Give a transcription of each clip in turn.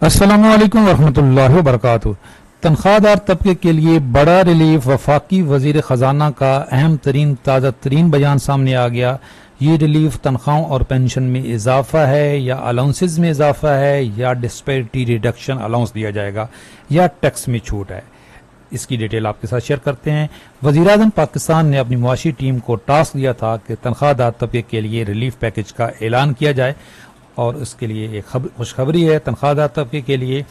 अस्सलामुअलैकुम वरहमतुल्लाहि वबरकातुहू। तनख्वाहदार तबके के लिए बड़ा रिलीफ। वफाकी वजीर खजाना का अहम तरीन ताज़ा तरीन बयान सामने आ गया। ये रिलीफ तनख्वाहों और पेंशन में इजाफा है या अलाउंसेज में इजाफा है या डिस्पैरिटी रिडक्शन अलाउंस दिया जाएगा या टैक्स में छूट है। इसकी डिटेल आपके साथ शेयर करते हैं। वज़ीर-ए-आज़म पाकिस्तान ने अपनी मुआशी टीम को टास्क दिया था कि तनख्वाहदार तबके के लिए रिलीफ पैकेज का ऐलान किया जाए और उसके लिए एक खुशखबरी है। तनख्वाहदार तबके के लिए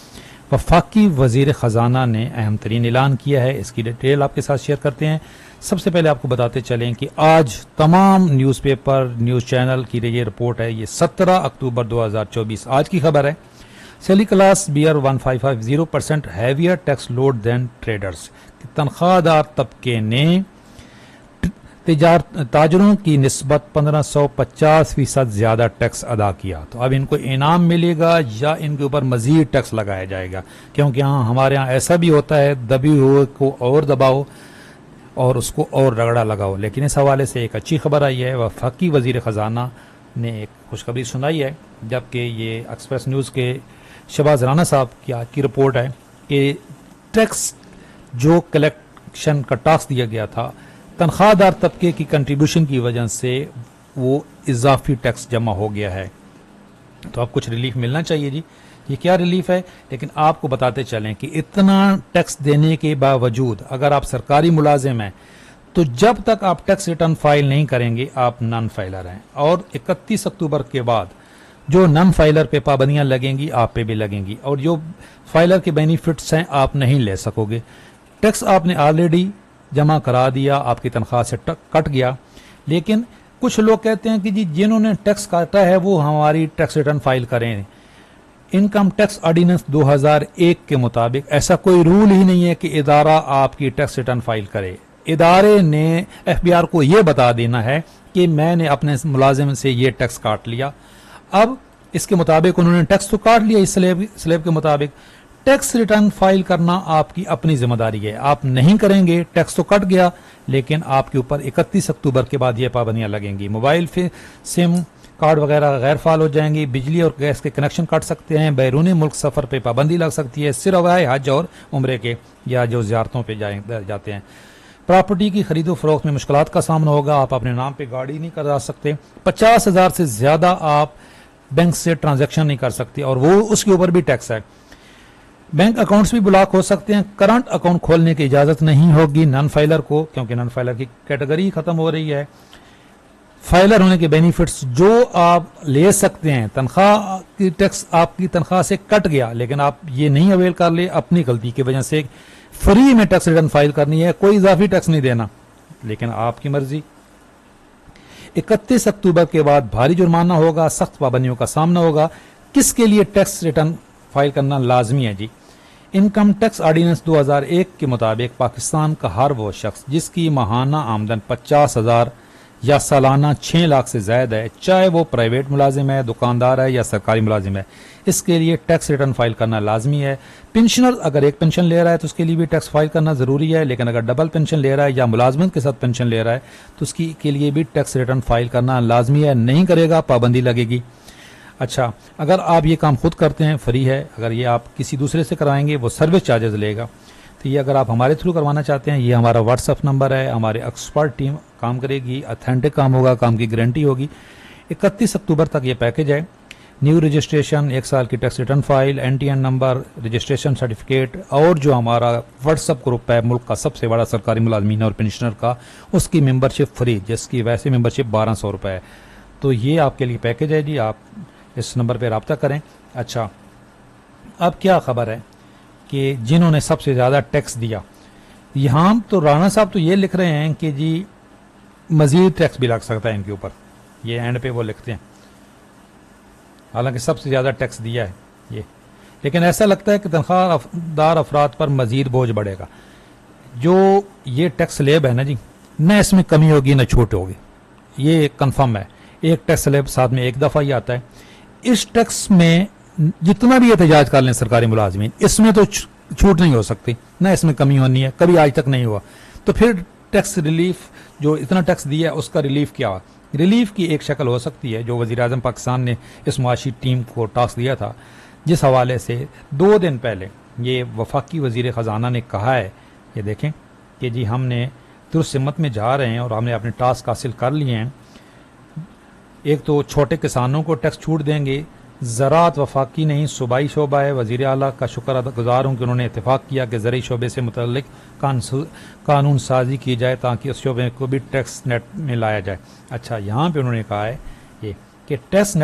वफाकी वजीर ख़जाना ने अहम तरीन ऐलान किया है। इसकी डिटेल आपके साथ शेयर करते हैं। सबसे पहले आपको बताते चलें कि आज तमाम न्यूज़पेपर न्यूज़ चैनल की ये रिपोर्ट है। ये 17 अक्टूबर 2024 आज की खबर है। Salary class bear 1550% heavier tax load than traders. तनख्वाहदार तबके ने ताजरों की निस्बत 1550% ज्यादा टैक्स अदा किया, तो अब इनको इनाम मिलेगा या इनके ऊपर मजीद टैक्स लगाया जाएगा? क्योंकि हाँ, हमारे यहाँ ऐसा भी होता है, दबी हुए को और दबाओ और उसको और रगड़ा लगाओ। लेकिन इस हवाले से एक अच्छी खबर आई है। वफाकी वजीर खजाना ने एक खुशखबरी सुनाई है, जबकि ये एक्सप्रेस न्यूज़ के शहबाज राना साहब की आज की रिपोर्ट है कि टैक्स जो कलेक्शन का टास्क दिया गया था, तनख्वाहदार तबके की कंट्रीब्यूशन की वजह से वो इजाफी टैक्स जमा हो गया है। तो अब कुछ रिलीफ मिलना चाहिए जी। ये क्या रिलीफ है? लेकिन आपको बताते चलें कि इतना टैक्स देने के बावजूद अगर आप सरकारी मुलाजिम हैं तो जब तक आप टैक्स रिटर्न फाइल नहीं करेंगे आप नॉन फाइलर हैं, और 31 अक्टूबर के बाद जो नॉन फाइलर पे पाबंदियां लगेंगी आप पे भी लगेंगी, और जो फाइलर के बेनिफिट्स हैं आप नहीं ले सकोगे। टैक्स आपने ऑलरेडी जमा करा दिया, आपकी तनख्वाह से कट गया। लेकिन कुछ लोग कहते हैं कि जी जिन्होंने टैक्स काटा है वो हमारी टैक्स रिटर्न फाइल करें। इनकम टैक्स ऑर्डिनेंस 2001 के मुताबिक ऐसा कोई रूल ही नहीं है कि इदारा आपकी टैक्स रिटर्न फाइल करे। इदारे ने एफबीआर को यह बता देना है कि मैंने अपने मुलाजिम से ये टैक्स काट लिया। अब इसके मुताबिक उन्होंने टैक्स तो काट लिया, इस स्लैब के मुताबिक टैक्स रिटर्न फाइल करना आपकी अपनी जिम्मेदारी है। आप नहीं करेंगे, टैक्स तो कट गया, लेकिन आपके ऊपर 31 अक्टूबर के बाद ये पाबंदियां लगेंगी। मोबाइल फिर सिम कार्ड वगैरह गैर फाल हो जाएंगी, बिजली और गैस के कनेक्शन कट सकते हैं, बैरूनी मुल्क सफर पे पाबंदी लग सकती है, सिरवाए हज और उम्रे के या जो जियारतों पे जाते हैं। प्रॉपर्टी की खरीदो फरोख्त में मुश्किलात का सामना होगा। आप अपने नाम पे गाड़ी नहीं करा सकते। 50,000 से ज्यादा आप बैंक से ट्रांजैक्शन नहीं कर सकते और वो उसके ऊपर भी टैक्स है। बैंक अकाउंट्स भी ब्लॉक हो सकते हैं। करंट अकाउंट खोलने की इजाजत नहीं होगी नॉन फाइलर को, क्योंकि नॉन फाइलर की कैटेगरी खत्म हो रही है। फाइलर होने के बेनिफिट्स जो आप ले सकते हैं, तनख्वाह की टैक्स आपकी तनख्वाह से कट गया लेकिन आप ये नहीं अवेल कर ले अपनी गलती की वजह से, फ्री में टैक्स रिटर्न फाइल करनी है, कोई इजाफी टैक्स नहीं देना, लेकिन आपकी मर्जी। 31 अक्टूबर के बाद भारी जुर्माना होगा, सख्त पाबंदियों का सामना होगा। किसके लिए टैक्स रिटर्न फाइल करना लाजमी है जी? इनकम टैक्स ऑर्डिनेंस 2001 के मुताबिक पाकिस्तान का हर वो शख्स जिसकी माहाना आमदन 50,000 या सालाना 6 लाख से ज्यादा है, चाहे वो प्राइवेट मुलाजिम है, दुकानदार है या सरकारी मुलाजिम है, इसके लिए टैक्स रिटर्न फाइल करना लाजमी है। पेंशनर अगर एक पेंशन ले रहा है तो उसके लिए भी टैक्स फाइल करना जरूरी है, लेकिन अगर डबल पेंशन ले रहा है या मुलाजमत के साथ पेंशन ले रहा है तो उसकी के लिए भी टैक्स रिटर्न फाइल करना लाजमी है। नहीं करेगा पाबंदी लगेगी। अच्छा, अगर आप ये काम खुद करते हैं फ्री है, अगर ये आप किसी दूसरे से कराएंगे वो सर्विस चार्जेस लेगा। तो ये अगर आप हमारे थ्रू करवाना चाहते हैं, ये हमारा व्हाट्सअप नंबर है, हमारे एक्सपर्ट टीम काम करेगी, ऑथेंटिक काम होगा, काम की गारंटी होगी। 31 अक्टूबर तक ये पैकेज है। न्यू रजिस्ट्रेशन, 1 साल की tax return file, NTN number, registration certificate, और जो हमारा व्हाट्सअप ग्रुप है मुल्क का सबसे बड़ा सरकारी मुलाजमीन और पेंशनर का, उसकी मेंबरशिप फ्री, जिसकी वैसे मेंबरशिप 1200 रुपये है। तो ये आपके लिए पैकेज है जी, आप इस नंबर पर रब्ता करें। अच्छा, अब क्या खबर है कि जिन्होंने सबसे ज़्यादा टैक्स दिया, यहाँ तो राणा साहब तो ये लिख रहे हैं कि जी मजीद टैक्स भी लग सकता है इनके ऊपर, ये एंड पे वो लिखते हैं, हालांकि सबसे ज़्यादा टैक्स दिया है ये। लेकिन ऐसा लगता है कि तनख्वाहदार अफराद पर मजीद बोझ बढ़ेगा। जो ये टैक्स स्लैब है ना जी, न इसमें कमी होगी न छूट होगी, ये कंफर्म है। एक टैक्स स्लैब साथ में एक दफ़ा ही आता है। इस टैक्स में जितना भी एहतजाज कर लें सरकारी मुलाजमीन, इसमें तो छूट नहीं हो सकती, ना इसमें कमी होनी है, कभी आज तक नहीं हुआ। तो फिर टैक्स रिलीफ जो इतना टैक्स दिया है उसका रिलीफ क्या हुआ? रिलीफ की एक शक्ल हो सकती है जो वज़ीर-ए-आज़म पाकिस्तान ने इस मुआशी टीम को टास्क दिया था, जिस हवाले से 2 दिन पहले ये वफाकी वज़ीर ख़जाना ने कहा है, ये देखें कि जी हमने दुरुस्त सिमत में जा रहे हैं और हमने अपने टास्क हासिल कर लिए हैं। एक तो छोटे किसानों को टैक्स छूट देंगे, ज़राअत वफाकी नहीं सूबाई शोबा है। वज़ीर आला का शुक्र गुज़ार हूँ कि उन्होंने इत्तेफाक किया कि ज़रई शोबे से मुतल्लिक कानून साजी की जाए ताकि उस शोबे को भी टैक्स नेट में लाया जाए। अच्छा, यहाँ पे उन्होंने कहा है ये कि टैक्स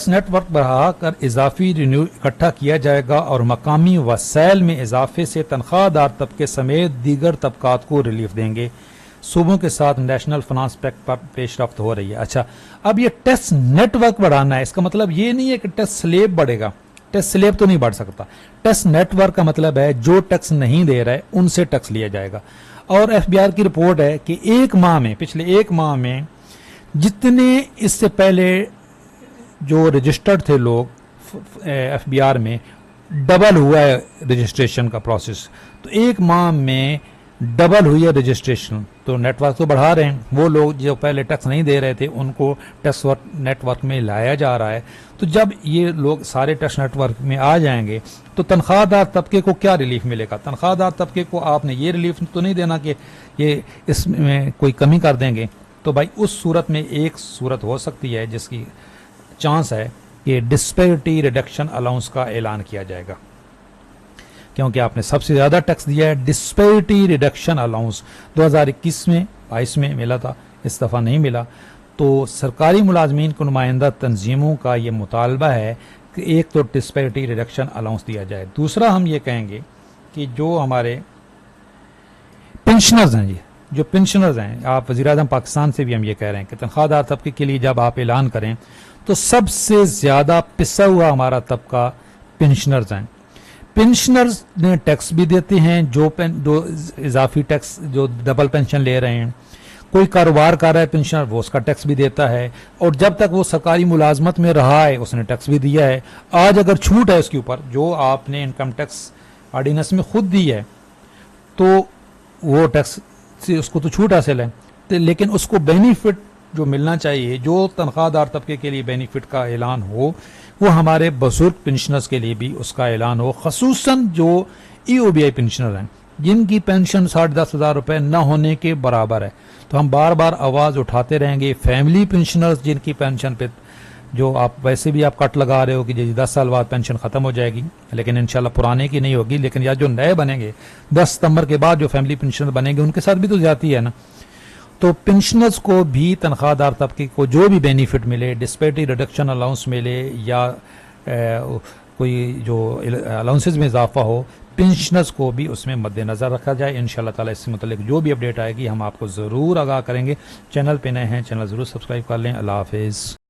नेटवर्क बढ़ाकर इजाफी रिन्यू इकट्ठा किया जाएगा और मकामी वसाइल में इजाफे से तनख्वाहदार तबके समेत दीगर तबकात को रिलीफ देंगे। सूबों के साथ नेशनल फाइनेंस पैक्ट पर पेशरफ्त हो रही है। अच्छा, अब ये टैक्स नेटवर्क बढ़ाना है, इसका मतलब ये नहीं है कि टैक्स स्लेब बढ़ेगा। टैक्स स्लेब तो नहीं बढ़ सकता। टैक्स नेटवर्क का मतलब है जो टैक्स नहीं दे रहा है उनसे टैक्स लिया जाएगा। और एफबीआर की रिपोर्ट है कि पिछले एक माह में जितने इससे पहले जो रजिस्टर्ड थे लोग एफबीआर में, डबल हुआ है रजिस्ट्रेशन का प्रोसेस। तो एक माह में डबल हुई है रजिस्ट्रेशन। तो नेटवर्क तो बढ़ा रहे हैं, वो लोग जो पहले टैक्स नहीं दे रहे थे उनको टैक्स नेटवर्क में लाया जा रहा है। तो जब ये लोग सारे टैक्स नेटवर्क में आ जाएंगे तो तनख्वाहदार तबके को क्या रिलीफ मिलेगा? तनख्वाहदार तबके को आपने ये रिलीफ तो नहीं देना कि ये इसमें कोई कमी कर देंगे। तो भाई उस सूरत में एक सूरत हो सकती है जिसकी चांस है कि डिस्पैरिटी रिडक्शन अलाउंस का ऐलान किया जाएगा, क्योंकि आपने सबसे ज़्यादा टैक्स दिया है। डिस्पैरिटी रिडक्शन अलाउंस 2021 में 22 में मिला था, इस दफ़ा नहीं मिला। तो सरकारी मुलाजमीन को नुमाइंदा तंजीमों का ये मुतालबा है कि एक तो डिस्पैरिटी रिडक्शन अलाउंस दिया जाए। दूसरा हम ये कहेंगे कि जो हमारे पेंशनर्स हैं, जो पेंशनर्स हैं, आप वज़ीर-ए-आज़म पाकिस्तान से भी हम ये कह रहे हैं कि तनख्वाहदार तबके के लिए जब आप ऐलान करें तो सबसे ज़्यादा पिसा हुआ हमारा तबका पेंशनर्स हैं। पेंशनर्स ने टैक्स भी देते हैं, जो इजाफी टैक्स जो डबल पेंशन ले रहे हैं। कोई कारोबार कर रहा है पेंशनर, वो उसका टैक्स भी देता है, और जब तक वो सरकारी मुलाजमत में रहा है उसने टैक्स भी दिया है। आज अगर छूट है उसके ऊपर जो आपने इनकम टैक्स ऑर्डिनेंस में खुद दी है तो वो टैक्स से उसको तो छूट हासिल है, लेकिन उसको बेनिफिट जो मिलना चाहिए, जो तनख्वाहदार तबके के लिए बेनिफिट का ऐलान हो, वो हमारे बुजुर्ग पेंशनर्स के लिए भी उसका ऐलान हो। खसूसन जो EOBI पेंशनर हैं जिनकी पेंशन 10.5 हज़ार रुपये न होने के बराबर है। तो हम बार बार आवाज़ उठाते रहेंगे। फैमिली पेंशनर्स जिनकी पेंशन पे जो आप वैसे भी आप कट लगा रहे हो कि जी 10 साल बाद पेंशन ख़त्म हो जाएगी, लेकिन इंशाल्लाह पुराने की नहीं होगी, लेकिन या जो नए बनेंगे 10 सितंबर के बाद जो फैमिली पेंशनर बनेंगे उनके साथ भी तो जाती है ना। तो पेंशनर्स को भी तनख्वाहदार तबके को जो भी बेनिफिट मिले, डिस्पैरिटी रिडक्शन अलाउंस मिले या कोई जो अलाउंसेस में इजाफा हो, पेंशनर्स को भी उसमें मद्देनज़र रखा जाए। इंशाल्लाह ताला इससे मुतल्लिक जो भी अपडेट आएगी हम आपको ज़रूर आगाह करेंगे। चैनल पे नए हैं, चैनल ज़रूर सब्सक्राइब कर लें। अल्लाह हाफिज़।